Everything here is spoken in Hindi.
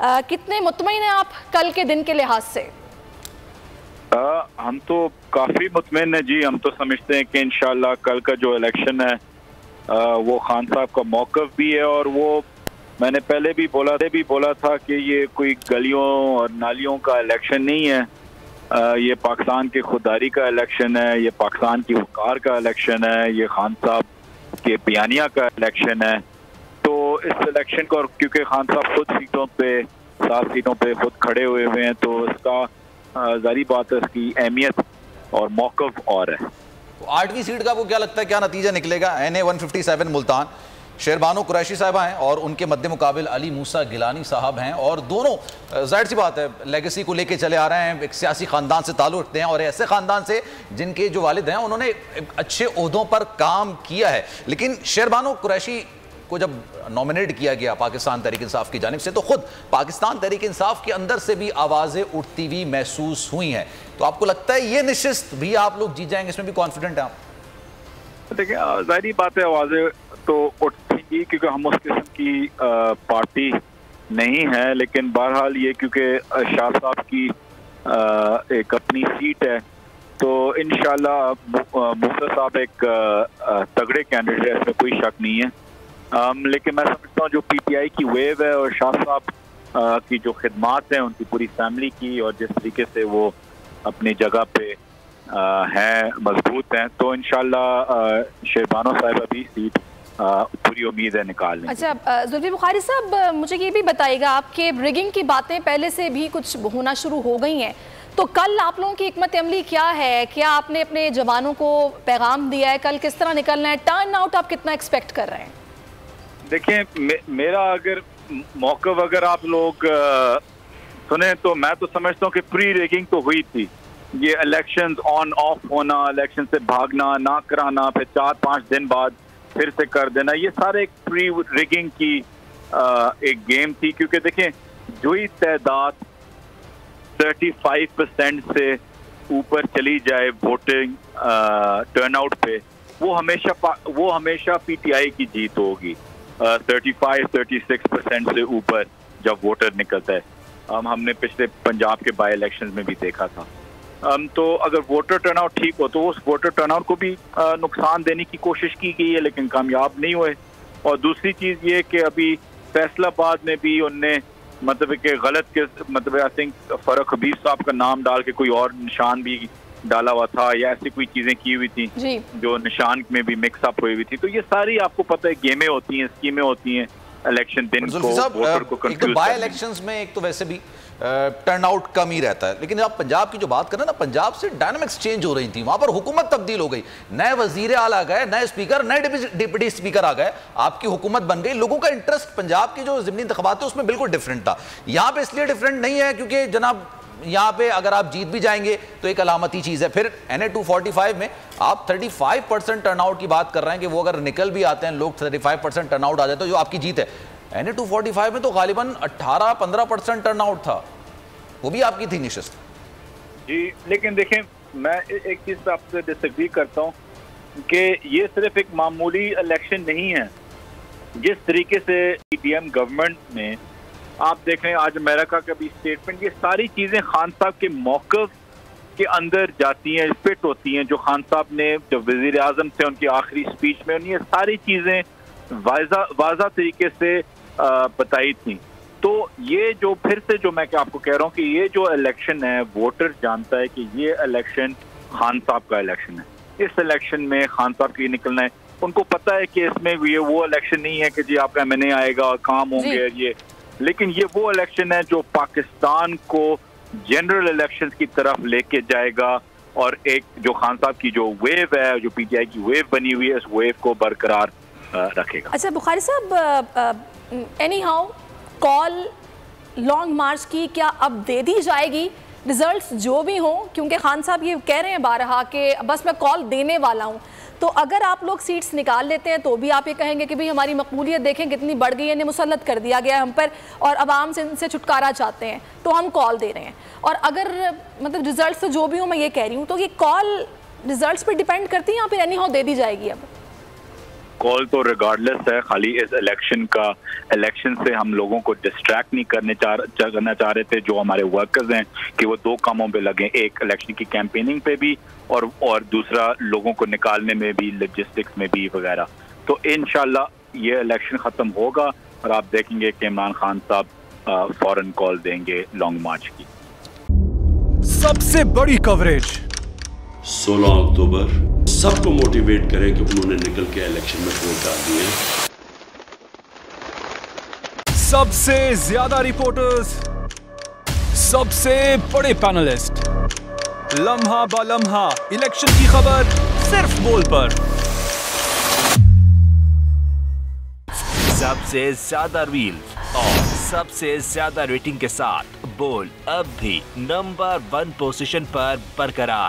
कितने मुतमईन हैं आप कल के दिन के लिहाज से? हम तो काफ़ी मुतमईन हैं जी। हम तो समझते हैं कि इंशाल्लाह कल का जो इलेक्शन है वो खान साहब का मौक़िफ़ भी है, और वो मैंने पहले भी बोला था कि ये कोई गलियों और नालियों का इलेक्शन नहीं है, ये पाकिस्तान की खुददारी का इलेक्शन है, ये पाकिस्तान की वक़ार का इलेक्शन है, ये खान साहब के बयानिया का इलेक्शन है। तो इस इलेक्शन को, क्योंकि खान साहब खुद 7 सीटों पे खुद खड़े हुए हैं, तो इसका ज़ाहिर बात है इसकी अहमियत और मौक़िफ़ और है। तो 8वीं सीट का आपको क्या लगता है, क्या नतीजा निकलेगा? NA 157 मुल्तान, शेरबानो कुरैशी साहबा हैं और उनके मद्दे मुकाबिल अली मूसा गिलानी साहब हैं, और दोनों जाहिर सी बात है लेगेसी को लेके चले आ रहे हैं, एक सियासी ख़ानदान से ताल्लुक़ रखते हैं और ऐसे ख़ानदान से जिनके जो वालिद हैं उन्होंने अच्छे ओहदों पर काम किया है। लेकिन शेरबानो कुरैशी को जब नॉमिनेट किया गया पाकिस्तान तहरीक इंसाफ की जानिब से, तो खुद पाकिस्तान तहरीक इंसाफ के अंदर से भी आवाज़ें उठती हुई महसूस हुई हैं। तो आपको लगता है ये नशिस्त भी आप लोग जीत जाएंगे, इसमें भी कॉन्फिडेंट हैं आप? देखिए, ज़ाहिर बात है आवाज़ें तो उठेंगी क्योंकि हम उस किस्म की पार्टी नहीं है, लेकिन बहरहाल ये क्योंकि शाह साहब की एक अपनी सीट है, तो इंशाल्लाह मूसा साहब एक तगड़े कैंडिडेट है, इसमें कोई शक नहीं है। लेकिन मैं समझता हूँ जो PTI की वेव है और शाह साहब की जो खिदमात हैं उनकी पूरी फैमिली की, और जिस तरीके से वो अपनी जगह पे हैं, मजबूत हैं, तो इंशाल्लाह शेरबानो साहिबा भी सीट पूरी उम्मीद है निकाल लेंगे। अच्छा, जुल्फी बुखारी साहब, मुझे ये भी बताइएगा, आपके रिगिंग की बातें पहले से भी कुछ होना शुरू हो गई हैं, तो कल आप लोगों की हिकमत अमली क्या है? क्या आपने अपने जवानों को पैगाम दिया है कल किस तरह निकलना है? टर्न आउट आप कितना एक्सपेक्ट कर रहे हैं? देखिए, मेरा अगर मौक़िफ़ अगर आप लोग सुने तो मैं तो समझता हूँ कि प्री रिगिंग तो हुई थी। ये इलेक्शंस ऑन ऑफ होना, इलेक्शन से भागना, ना कराना, फिर 4-5 दिन बाद फिर से कर देना, ये सारे एक प्री रिगिंग की एक गेम थी। क्योंकि देखें, जो ही तादाद 35% से ऊपर चली जाए वोटिंग टर्नआउट पे, वो हमेशा PTI की जीत होगी। 35-36% से ऊपर जब वोटर निकलता है, हमने पिछले पंजाब के बाई इलेक्शंस में भी देखा था। तो अगर वोटर टर्नआउट ठीक हो तो उस वोटर टर्नआउट को भी नुकसान देने की कोशिश की गई है, लेकिन कामयाब नहीं हुए। और दूसरी चीज़ ये कि अभी फैसलाबाद में भी उनने मतलब कि गलत के मतलब आई थिंक फ़ारूक हबीब साहब का नाम डाल के कोई और निशान भी डाला हुआ था, या ऐसी कोई चीज़ें की हुई थी जो निशान में भी मिक्सअप हुई थी। तो ये सारी आपको पता है गेमें होती हैं, स्कीमें होती हैं इलेक्शन दिन को वोटर को कंफ्यूज। बाय इलेक्शंस में एक तो वैसे भी टर्नआउट कम ही रहता है, लेकिन आप पंजाब की जो बात करें ना, पंजाब से डायनामिक्स चेंज हो रही थी, वहां पर हुकूमत तब्दील हो गई, नए वजीर आला आ गए, नए स्पीकर, नए डिप्टी स्पीकर आ गए, आपकी हुकूमत बन गई। लोगों का इंटरेस्ट पंजाब की जो ज़िमनी इंतखाबात थे उसमें बिल्कुल डिफरेंट था। यहाँ पे इसलिए डिफरेंट नहीं है क्योंकि जनाब यहाँ पे अगर आप जीत भी जाएंगे तो एक अलामती चीज़ है। फिर NA 245 में आप 35% टर्नआउट की बात कर रहे हैं कि वो अगर निकल भी आते हैं लोग, 35% टर्नआउट आ जाए तो जो आपकी जीत है। NA 245 में तो गालिबन 18-15% टर्नआउट था, वो भी आपकी थी निशिस्त जी। लेकिन देखें, मैं एक चीज़ आपसे डिसएग्री करता हूँ कि ये सिर्फ एक मामूली इलेक्शन नहीं है। जिस तरीके से PDM गवर्नमेंट ने, आप देख रहे हैं आज अमेरिका का भी स्टेटमेंट, ये सारी चीज़ें खान साहब के मौक़िफ़ के अंदर जाती हैं, फिट होती हैं। जो खान साहब ने जब वज़ीर आज़म थे उनकी आखिरी स्पीच में ये सारी चीज़ें वाज़ा तरीके से बताई थी। तो ये जो फिर से जो मैं आपको कह रहा हूँ कि ये जो इलेक्शन है, वोटर जानता है कि ये इलेक्शन खान साहब का इलेक्शन है। इस इलेक्शन में खान साहब की निकलना है। उनको पता है कि इसमें ये वो इलेक्शन नहीं है कि जी आपका MNA आएगा और काम होंगे ये, लेकिन ये वो इलेक्शन है जो पाकिस्तान को जनरल इलेक्शंस की तरफ लेके जाएगा, और एक जो खान साहब की जो वेव है, जो PTI की वेव बनी हुई है, इस वेव को बरकरार रखेगा। अच्छा बुखारी साहब, एनी हाउ कॉल लॉन्ग मार्च की क्या अब दे दी जाएगी? रिजल्ट्स जो भी हों, क्योंकि खान साहब ये कह रहे हैं बारहा कि बस मैं कॉल देने वाला हूँ, तो अगर आप लोग सीट्स निकाल लेते हैं तो भी आप ये कहेंगे कि भाई हमारी मकबूलियत देखें कितनी बढ़ गई है, इन्हें मुसल्लत कर दिया गया है हम पर और आवाम से इनसे छुटकारा चाहते हैं, तो हम कॉल दे रहे हैं। और अगर मतलब रिजल्ट्स जो भी हो, मैं ये कह रही हूँ, तो ये कॉल रिजल्ट्स पर डिपेंड करती है या फिर एनी हाउ दे दी जाएगी? अब कॉल तो रिगार्डलेस है, खाली इस इलेक्शन से हम लोगों को डिस्ट्रैक्ट नहीं करना चाह रहे थे। जो हमारे वर्कर्स हैं कि वो दो कामों पे लगे, एक इलेक्शन की कैंपेनिंग पे भी और दूसरा लोगों को निकालने में भी, लॉजिस्टिक्स में भी वगैरह। तो इंशाल्लाह ये इलेक्शन खत्म होगा और आप देखेंगे कि इमरान खान साहब फौरन कॉल देंगे लॉन्ग मार्च की। सबसे बड़ी कवरेज 16 अक्टूबर सबको मोटिवेट करें कि उन्होंने निकल के इलेक्शन में वोट डाल दिए। सबसे ज्यादा रिपोर्टर्स, सबसे बड़े पैनलिस्ट, लम्हा बा लम्हा इलेक्शन की खबर सिर्फ बोल पर। सबसे ज्यादा रील और सबसे ज्यादा रेटिंग के साथ बोल अब भी नंबर 1 पोजीशन पर बरकरार।